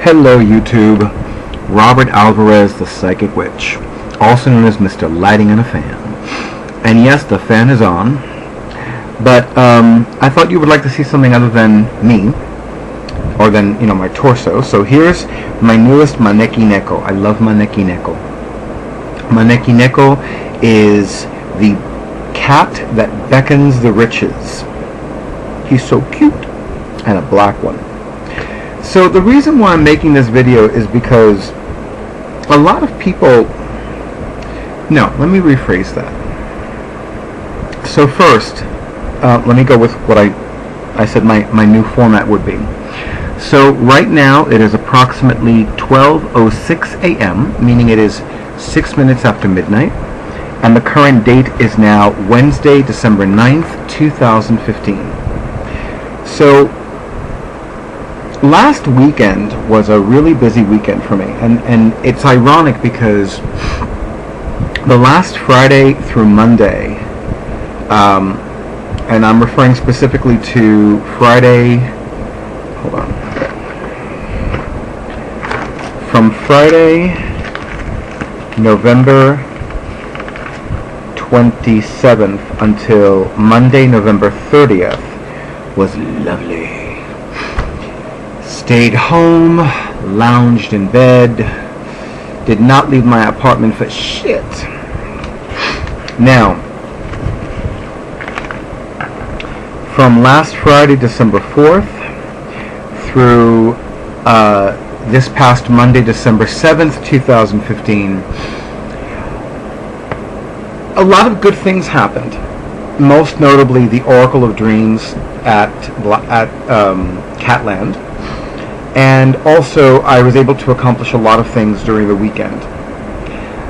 Hello YouTube, Robert Alvarez the Psychic Witch, also known as Mr. Lighting on a Fan. And yes, the fan is on, but I thought you would like to see something other than me, or than, my torso. So here's my newest Maneki Neko. I love Maneki Neko. Maneki Neko is the cat that beckons the riches. He's so cute, and a black one. So the reason why I'm making this video is because a lot of people... No, let me rephrase that. So first, let me go with what I said my new format would be. So right now it is approximately 12:06 a.m., meaning it is 6 minutes after midnight, and the current date is now Wednesday, December 9th, 2015. So last weekend was a really busy weekend for me, and it's ironic because the last Friday through Monday, and I'm referring specifically to Friday, hold on, from Friday, November 27th until Monday, November 30th was lovely. Stayed home, lounged in bed, did not leave my apartment for shit. Now, from last Friday, December 4th, through this past Monday, December 7th, 2015, a lot of good things happened. Most notably, the Oracle of Dreams at Catland. And also, I was able to accomplish a lot of things during the weekend.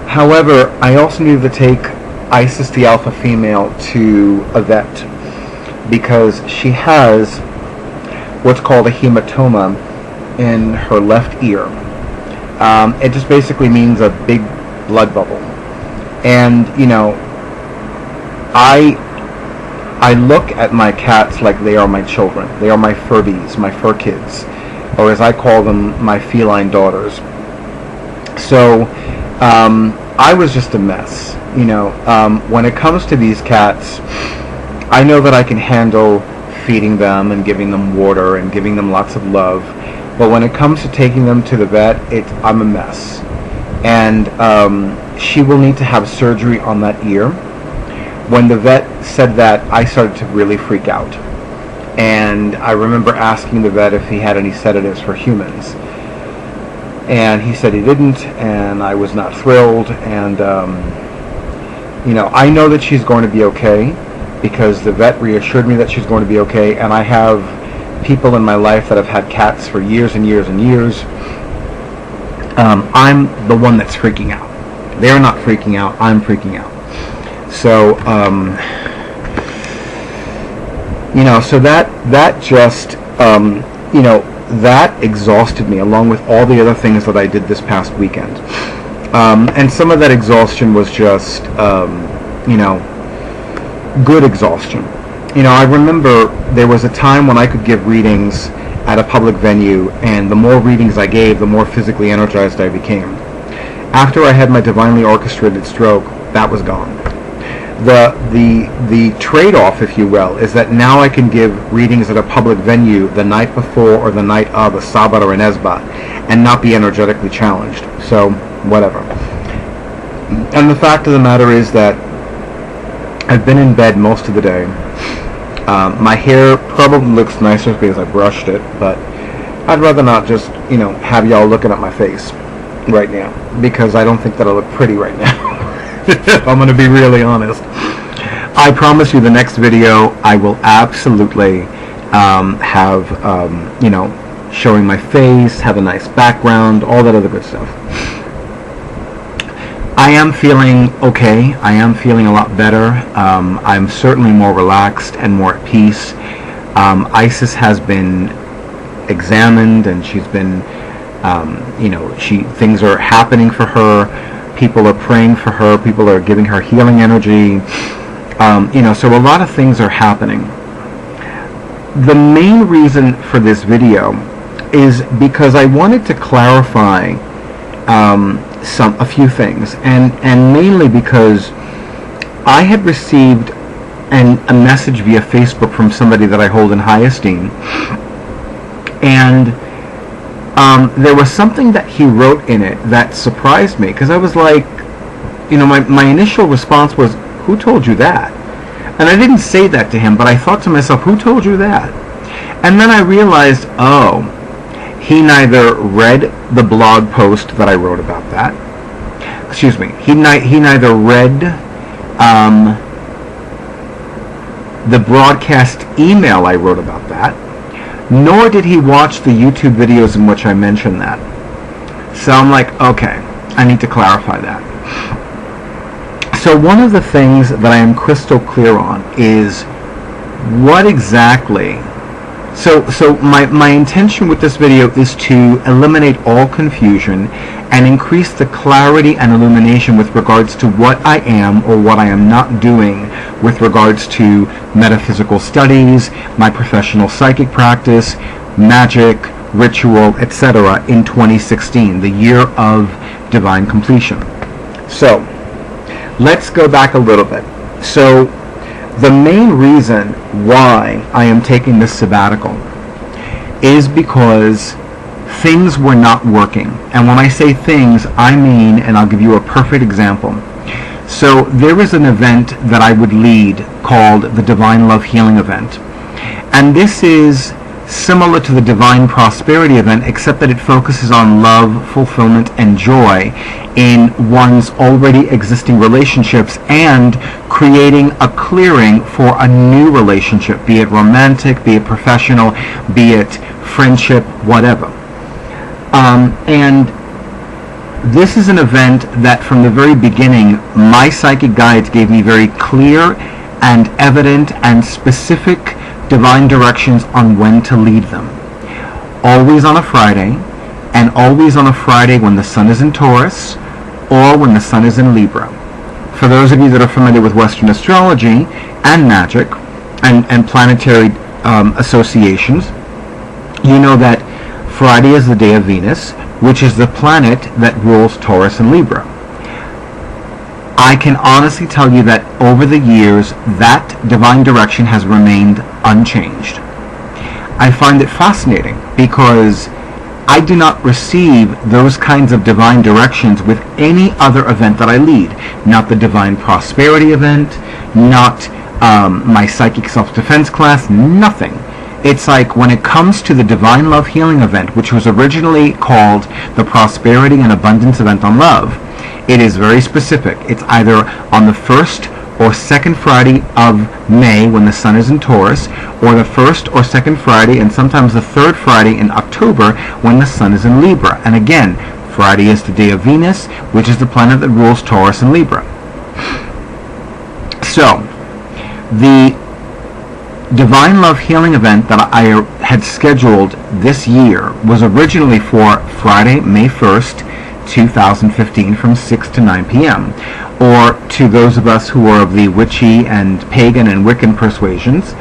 However, I also needed to take Isis the alpha female to a vet because she has what's called a hematoma in her left ear. It just basically means a big blood bubble. And, I look at my cats like they are my children. They are my Furbies, my fur kids, or as I call them, my feline daughters. So I was just a mess. When it comes to these cats, I know that I can handle feeding them and giving them water and giving them lots of love, but when it comes to taking them to the vet, I'm a mess. And she will need to have surgery on that ear. When the vet said that, I started to really freak out. And I remember asking the vet if he had any sedatives for humans. And he said he didn't, and I was not thrilled. And, I know that she's going to be okay because the vet reassured me that she's going to be okay. And I have people in my life that have had cats for years and years and years. I'm the one that's freaking out. They're not freaking out, I'm freaking out. So, so that just, that exhausted me along with all the other things that I did this past weekend. And some of that exhaustion was just, good exhaustion. I remember there was a time when I could give readings at a public venue, and the more readings I gave, the more physically energized I became. After I had my divinely orchestrated stroke, that was gone. The trade-off, if you will, is that now I can give readings at a public venue the night before or the night of a Sabbath or an Esbat and not be energetically challenged. So, whatever. And the fact of the matter is that I've been in bed most of the day. My hair probably looks nicer because I brushed it, but I'd rather not just, have y'all looking at my face right now, because I don't think that I look pretty right now. If I'm going to be really honest. I promise you the next video I will absolutely have, showing my face, have a nice background, all that other good stuff. I am feeling okay. I am feeling a lot better. I'm certainly more relaxed and more at peace. Isis has been examined, and she's been, things are happening for her. People are praying for her. People are giving her healing energy. So a lot of things are happening. The main reason for this video is because I wanted to clarify a few things, and mainly because I had received a message via Facebook from somebody that I hold in high esteem, and there was something that he wrote in it that surprised me, because I was like, my initial response was, who told you that? And I didn't say that to him, but I thought to myself, who told you that? And then I realized, oh, he neither read the blog post that I wrote about that, excuse me, he neither read the broadcast email I wrote about that, nor did he watch the YouTube videos in which I mentioned that. So I'm like, okay, I need to clarify that. So one of the things that I am crystal clear on is what exactly... So my intention with this video is to eliminate all confusion and increase the clarity and illumination with regards to what I am or what I am not doing with regards to metaphysical studies, my professional psychic practice, magic, ritual, etc. in 2016, the year of divine completion. So let's go back a little bit. So the main reason why I am taking this sabbatical is because things were not working. And when I say things, I mean, and I'll give you a perfect example. So there is an event that I would lead called the Divine Love Healing Event. And this is similar to the Divine Prosperity event, except that it focuses on love, fulfillment, and joy in one's already existing relationships and creating a clearing for a new relationship, be it romantic, be it professional, be it friendship, whatever. And this is an event that from the very beginning, my psychic guides gave me very clear and evident and specific divine directions on when to lead them. Always on a Friday, and always on a Friday when the sun is in Taurus or when the sun is in Libra. For those of you that are familiar with Western astrology and magic and planetary associations, you know that Friday is the day of Venus, which is the planet that rules Taurus and Libra. I can honestly tell you that over the years, that divine direction has remained unchanged. I find it fascinating because I do not receive those kinds of divine directions with any other event that I lead. Not the Divine Prosperity event, not my Psychic Self-Defense class, nothing. It's like when it comes to the Divine Love Healing event, which was originally called the Prosperity and Abundance Event on Love, it is very specific. It's either on the first or second Friday of May when the sun is in Taurus, or the first or second Friday and sometimes the third Friday in October when the sun is in Libra. And again, Friday is the day of Venus, which is the planet that rules Taurus and Libra. So, the Divine Love Healing event that I had scheduled this year was originally for Friday, May 1st, 2015 from 6 to 9 p.m. Or to those of us who are of the witchy and pagan and Wiccan persuasions,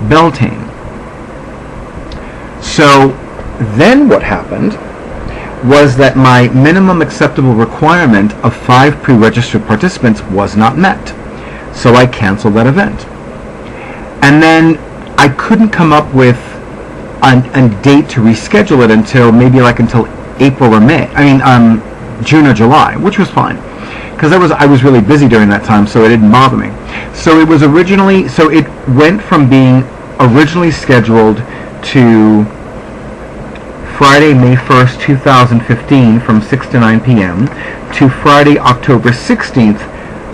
Beltane. So then what happened was that my minimum acceptable requirement of 5 pre-registered participants was not met. So I canceled that event. And then I couldn't come up with a date to reschedule it until April or May. June or July, which was fine, because I was really busy during that time, so it didn't bother me. So it went from being originally scheduled to Friday, May 1st, 2015, from 6 to 9 p.m. to Friday, October 16th,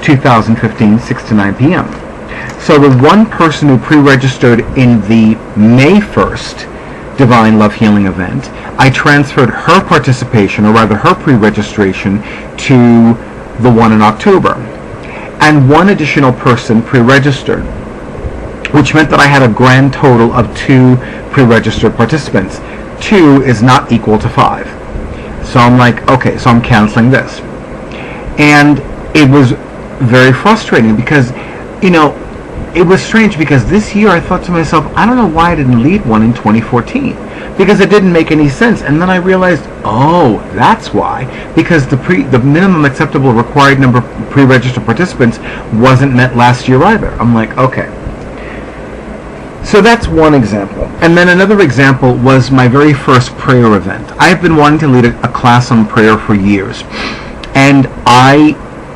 2015, 6 to 9 p.m. So the one person who pre-registered in the May 1st Divine Love Healing event, I transferred her participation, or rather her pre-registration, to the one in October. And one additional person pre-registered, which meant that I had a grand total of 2 pre-registered participants. 2 is not equal to 5. So I'm like, okay, so I'm canceling this. And it was very frustrating because, it was strange because this year I thought to myself, I don't know why I didn't lead one in 2014, because it didn't make any sense. And then I realized, oh, that's why, because the minimum acceptable required number of pre-registered participants wasn't met last year either. I'm like, okay. So that's one example. And then another example was my very first prayer event. I've been wanting to lead a class on prayer for years, and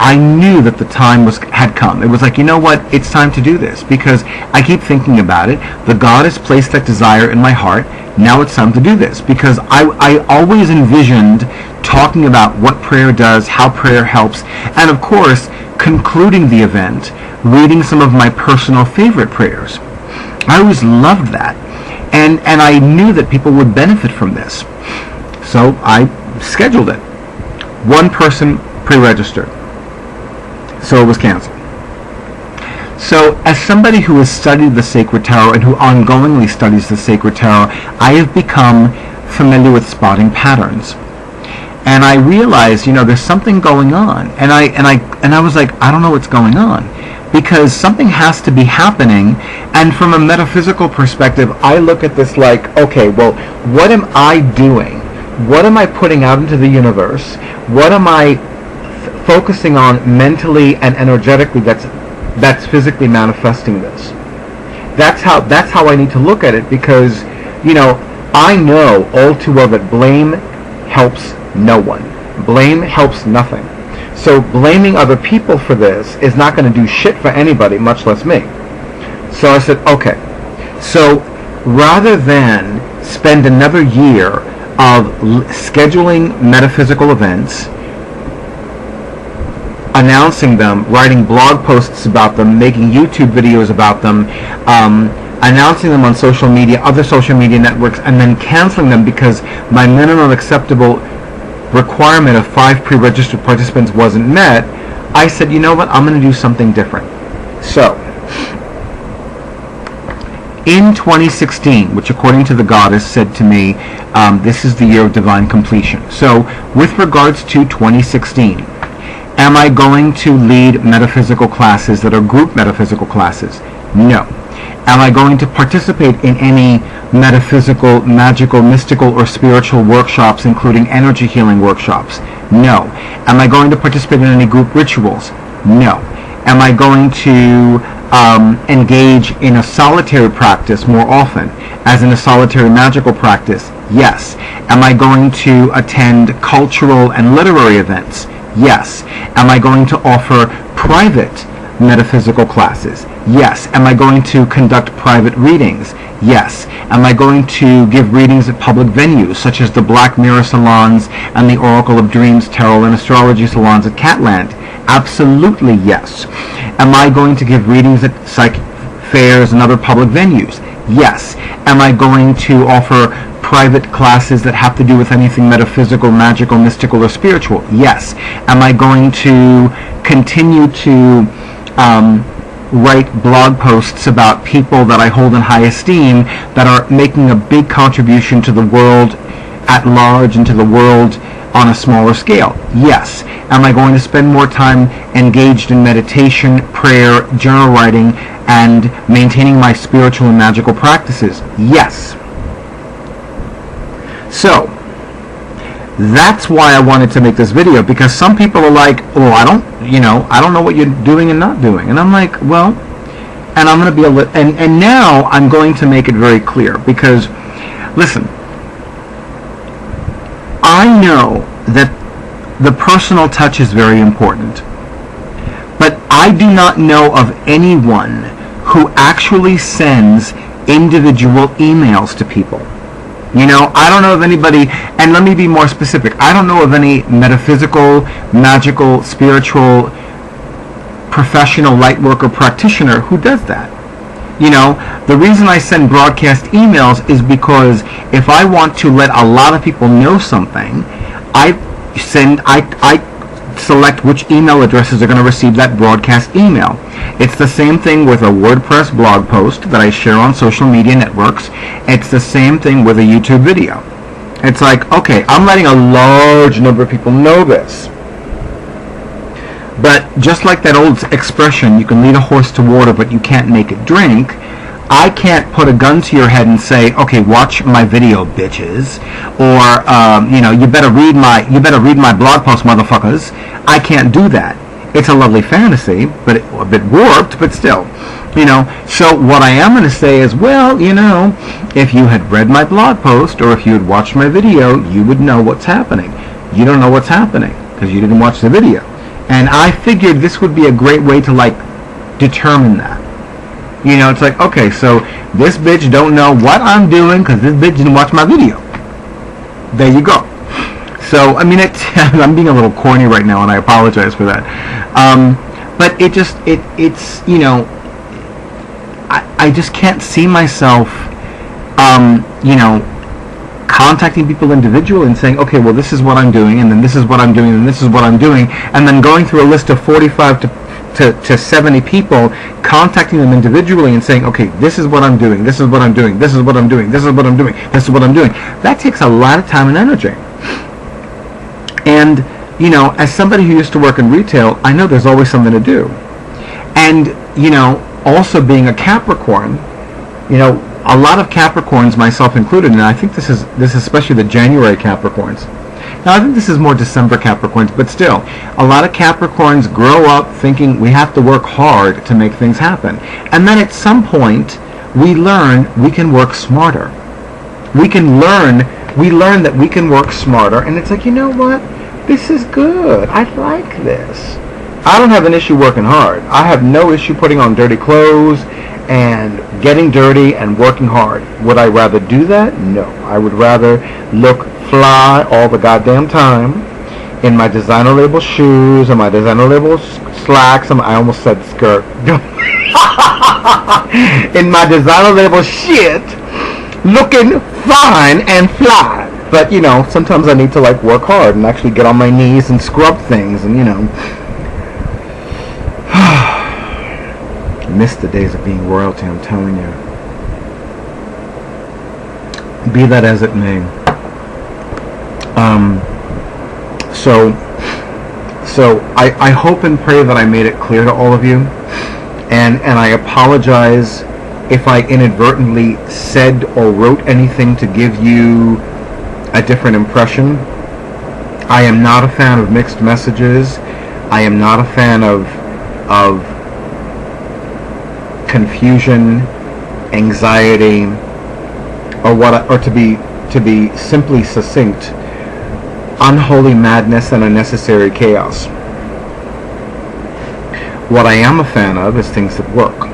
I knew that the time had come. It was like, you know what, it's time to do this, because I keep thinking about it. The God has placed that desire in my heart. Now it's time to do this, because I always envisioned talking about what prayer does, how prayer helps, and of course, concluding the event, reading some of my personal favorite prayers. I always loved that, and I knew that people would benefit from this. So I scheduled it. One person pre-registered. So it was canceled. So as somebody who has studied the Sacred Tarot and who ongoingly studies the Sacred Tarot, I have become familiar with spotting patterns. And I realized, there's something going on. And I was like, I don't know what's going on, because something has to be happening. And from a metaphysical perspective, I look at this like, okay, well, what am I doing? What am I putting out into the universe? What am I focusing on mentally and energetically that's physically manifesting this? That's how I need to look at it, because I know all too well that blame helps no one. Blame helps nothing. So blaming other people for this is not going to do shit for anybody, much less me. So I said, okay, so rather than spend another year of scheduling metaphysical events, announcing them, writing blog posts about them, making YouTube videos about them, announcing them on social media, other social media networks, and then canceling them because my minimum acceptable requirement of 5 pre-registered participants wasn't met, I said, you know what, I'm going to do something different. So, in 2016, which according to the goddess said to me, this is the year of divine completion. So, with regards to 2016, am I going to lead metaphysical classes that are group metaphysical classes? No. Am I going to participate in any metaphysical, magical, mystical, or spiritual workshops, including energy healing workshops? No. Am I going to participate in any group rituals? No. Am I going to engage in a solitary practice more often, as in a solitary magical practice? Yes. Am I going to attend cultural and literary events? Yes. Am I going to offer private metaphysical classes? Yes. Am I going to conduct private readings? Yes. Am I going to give readings at public venues, such as the Black Mirror salons and the Oracle of Dreams tarot and astrology salons at Catland? Absolutely yes. Am I going to give readings at psychic fairs and other public venues? Yes. Am I going to offer private classes that have to do with anything metaphysical, magical, mystical, or spiritual? Yes. Am I going to continue to write blog posts about people that I hold in high esteem that are making a big contribution to the world at large and to the world on a smaller scale? Yes. Am I going to spend more time engaged in meditation, prayer, journal writing, and maintaining my spiritual and magical practices? Yes. So, that's why I wanted to make this video, because some people are like, oh, I don't know what you're doing and not doing. And I'm like, well, and I'm going to be and now I'm going to make it very clear, because, listen, I know that the personal touch is very important, but I do not know of anyone who actually sends individual emails to people. I don't know of anybody, and let me be more specific, I don't know of any metaphysical, magical, spiritual, professional lightworker practitioner who does that. The reason I send broadcast emails is because if I want to let a lot of people know something, I select which email addresses are going to receive that broadcast email. It's the same thing with a WordPress blog post that I share on social media networks. It's the same thing with a YouTube video. It's like, okay, I'm letting a large number of people know this. But just like that old expression, you can lead a horse to water, but you can't make it drink. I can't put a gun to your head and say, okay, watch my video, bitches, or you better read my blog post, motherfuckers. I can't do that. It's a lovely fantasy, but a bit warped, but still, So what I am going to say is, well, if you had read my blog post or if you had watched my video, you would know what's happening. You don't know what's happening because you didn't watch the video, and I figured this would be a great way to determine that. It's like, okay, so this bitch don't know what I'm doing because this bitch didn't watch my video. There you go. So, I mean, I'm being a little corny right now, and I apologize for that. But it's I just can't see myself, contacting people individually and saying, okay, well, this is what I'm doing, and then this is what I'm doing, and this is what I'm doing, and then going through a list of 45 to 70 people, contacting them individually and saying, okay, this is what I'm doing, this is what I'm doing, this is what I'm doing, this is what I'm doing, this is what I'm doing. That takes a lot of time and energy. And, as somebody who used to work in retail, I know there's always something to do. And, also being a Capricorn, a lot of Capricorns, myself included, and I think this is especially the January Capricorns. Now, I think this is more December Capricorns, but still, a lot of Capricorns grow up thinking we have to work hard to make things happen. And then at some point, we learn we can work smarter. We learn that we can work smarter, and it's like, you know what? This is good. I like this. I don't have an issue working hard. I have no issue putting on dirty clothes and getting dirty and working hard. Would I rather do that? No. I would rather look fly all the goddamn time in my designer label shoes and my designer label slacks. I almost said skirt. In my designer label shit, looking fine and fly. But, sometimes I need to work hard and actually get on my knees and scrub things and, miss the days of being royalty, I'm telling you. Be that as it may. So I hope and pray that I made it clear to all of you, and I apologize if I inadvertently said or wrote anything to give you a different impression. I am not a fan of mixed messages. I am not a fan of confusion, anxiety, or to be simply succinct, unholy madness and unnecessary chaos. What I am a fan of is things that work.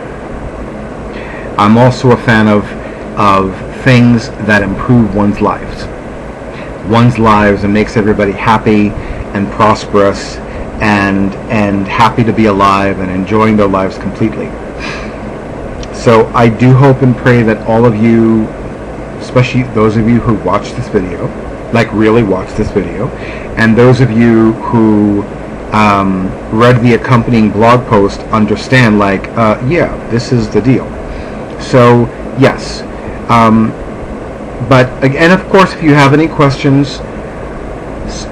I'm also a fan of things that improve one's lives and makes everybody happy and prosperous and happy to be alive and enjoying their lives completely. So I do hope and pray that all of you, especially those of you who watch this video, really watch this video, and those of you who read the accompanying blog post understand, yeah, this is the deal. So, yes. But, again, of course, if you have any questions,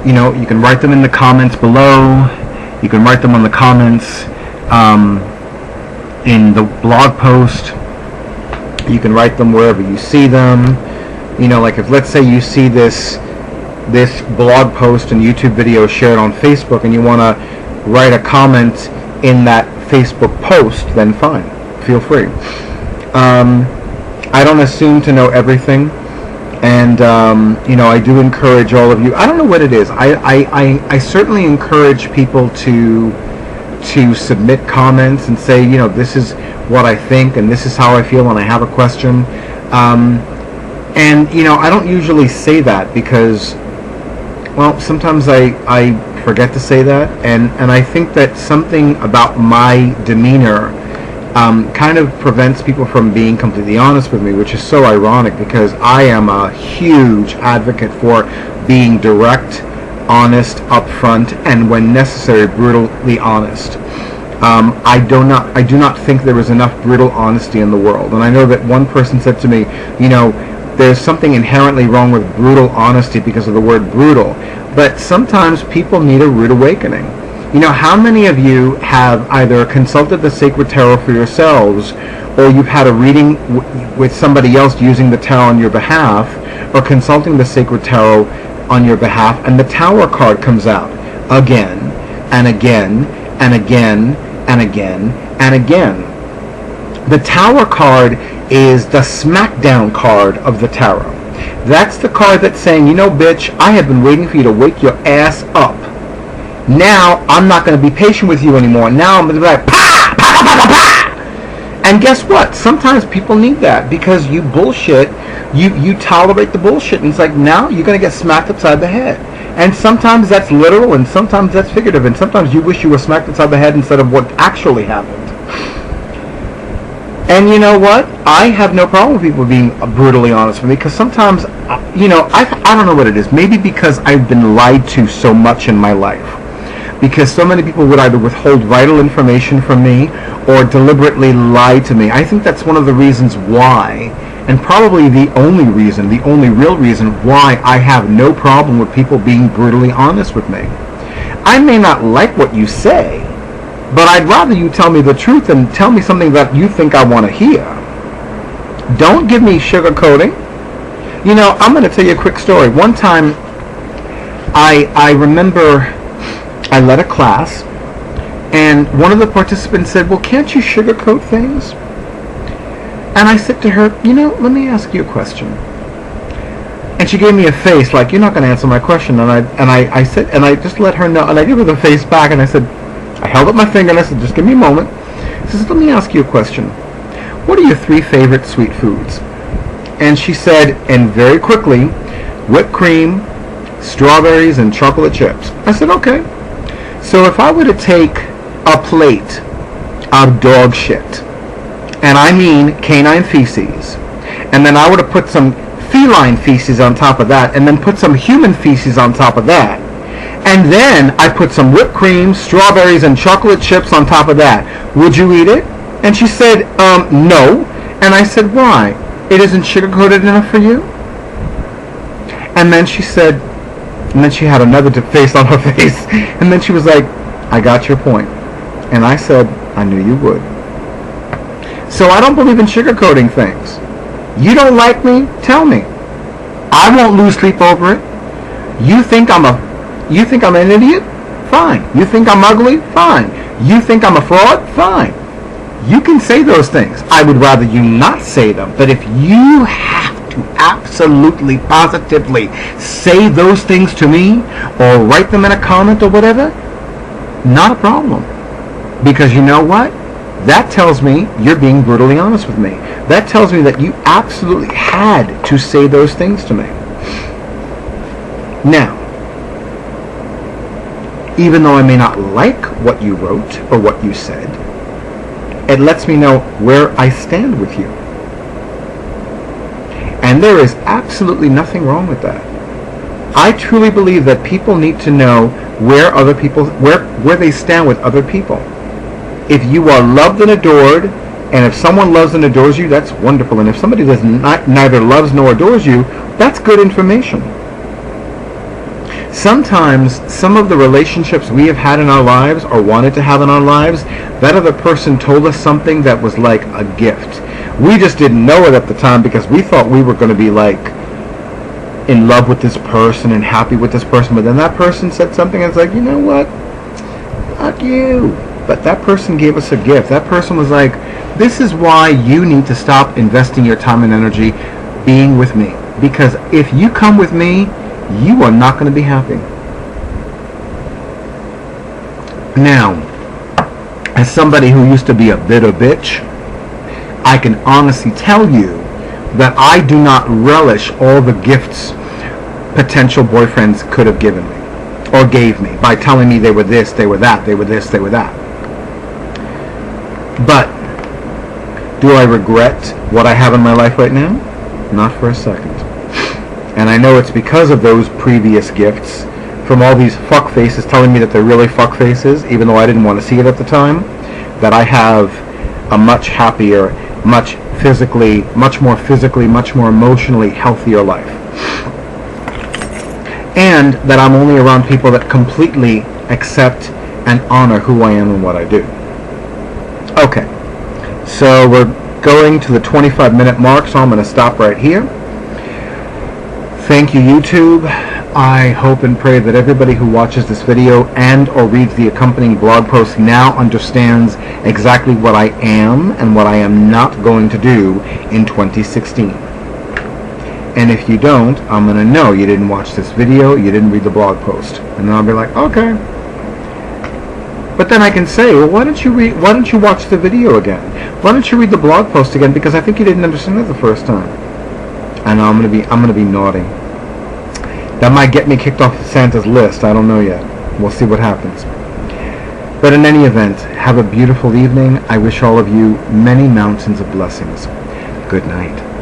you can write them in the comments below. You can write them on the comments in the blog post. You can write them wherever you see them. If, let's say, you see this blog post and YouTube video shared on Facebook and you want to write a comment in that Facebook post, then fine. Feel free. I don't assume to know everything. And, I do encourage all of you. I don't know what it is. I certainly encourage people to submit comments and say, this is what I think and this is how I feel when I have a question. And, I don't usually say that because, well, sometimes I forget to say that. And I think that something about my demeanor kind of prevents people from being completely honest with me, which is so ironic because I am a huge advocate for being direct, honest, upfront, and when necessary, brutally honest. I do not think there is enough brutal honesty in the world. And I know that one person said to me, there's something inherently wrong with brutal honesty because of the word brutal. But sometimes people need a rude awakening. You know, how many of you have either consulted the Sacred Tarot for yourselves, or you've had a reading with somebody else using the tarot on your behalf, or consulting the Sacred Tarot on your behalf, and the Tower card comes out again and again and again and again and again. The Tower card is the smackdown card of the tarot. That's the card that's saying, you know, bitch, I have been waiting for you to wake your ass up. Now I'm not going to be patient with you anymore. Now I'm going to be like, pa, pa, pa, pa, pa, pa. And guess what? Sometimes people need that because you bullshit. You tolerate the bullshit, and it's like, now you're going to get smacked upside the head. And sometimes that's literal, and sometimes that's figurative, and sometimes you wish you were smacked upside the head instead of what actually happened. And you know what? I have no problem with people being brutally honest with me, because sometimes, you know, I don't know what it is. Maybe because I've been lied to so much in my life. Because so many people would either withhold vital information from me or deliberately lie to me. I think that's one of the reasons why, and probably the only real reason why I have no problem with people being brutally honest with me. I may not like what you say, but I'd rather you tell me the truth and tell me something that you think I want to hear. Don't give me sugarcoating. You know, I'm going to tell you a quick story. One time, I remember I led a class, and one of the participants said, well, can't you sugarcoat things? And I said to her, you know, let me ask you a question. And she gave me a face like, you're not going to answer my question. And I said, and I just let her know, and I gave her the face back, and I said, I held up my finger and I said, just give me a moment. She says, let me ask you a question. What are your 3 favorite sweet foods? And she said, and very quickly, whipped cream, strawberries, and chocolate chips. I said, okay. So if I were to take a plate of dog shit, and I mean canine feces, and then I were to put some feline feces on top of that, and then put some human feces on top of that, and then I put some whipped cream, strawberries, and chocolate chips on top of that, would you eat it? And she said, no. And I said, why? It isn't sugar-coated enough for you? And then she said, and then she had another face on her face, and then she was like, I got your point. And I said, I knew you would. So I don't believe in sugarcoating things. You don't like me? Tell me. I won't lose sleep over it. You think I'm an idiot? Fine. You think I'm ugly? Fine. You think I'm a fraud? Fine. You can say those things. I would rather you not say them. But if you have to absolutely, positively say those things to me or write them in a comment or whatever, not a problem. Because you know what? That tells me you're being brutally honest with me. That tells me that you absolutely had to say those things to me. Now, even though I may not like what you wrote or what you said, it lets me know where I stand with you. And there is absolutely nothing wrong with that. I truly believe that people need to know where other people, where they stand with other people. If you are loved and adored, and if someone loves and adores you, that's wonderful. And if somebody does not, neither loves nor adores you, that's good information. Sometimes some of the relationships we have had in our lives or wanted to have in our lives, that other person told us something that was like a gift. We just didn't know it at the time because we thought we were going to be like in love with this person and happy with this person. But then that person said something and it's like, you know what? Fuck you. But that person gave us a gift. That person was like, this is why you need to stop investing your time and energy being with me. Because if you come with me, you are not going to be happy. Now, as somebody who used to be a bitter bitch, I can honestly tell you that I do not relish all the gifts potential boyfriends could have given me or gave me by telling me they were this, they were that, they were this, they were that. But do I regret what I have in my life right now? Not for a second. And I know it's because of those previous gifts from all these fuck faces telling me that they're really fuck faces, even though I didn't want to see it at the time, that I have a much happier, much more physically, much more emotionally healthier life. And that I'm only around people that completely accept and honor who I am and what I do. Okay, so we're going to the 25-minute mark, so I'm going to stop right here. Thank you, YouTube. I hope and pray that everybody who watches this video and or reads the accompanying blog post now understands exactly what I am and what I am not going to do in 2016. And if you don't, I'm going to know you didn't watch this video, you didn't read the blog post. And then I'll be like, okay. But then I can say, well, why don't you watch the video again? Why don't you read the blog post again? Because I think you didn't understand it the first time. And I'm going to be naughty. That might get me kicked off Santa's list. I don't know yet. We'll see what happens. But in any event, have a beautiful evening. I wish all of you many mountains of blessings. Good night.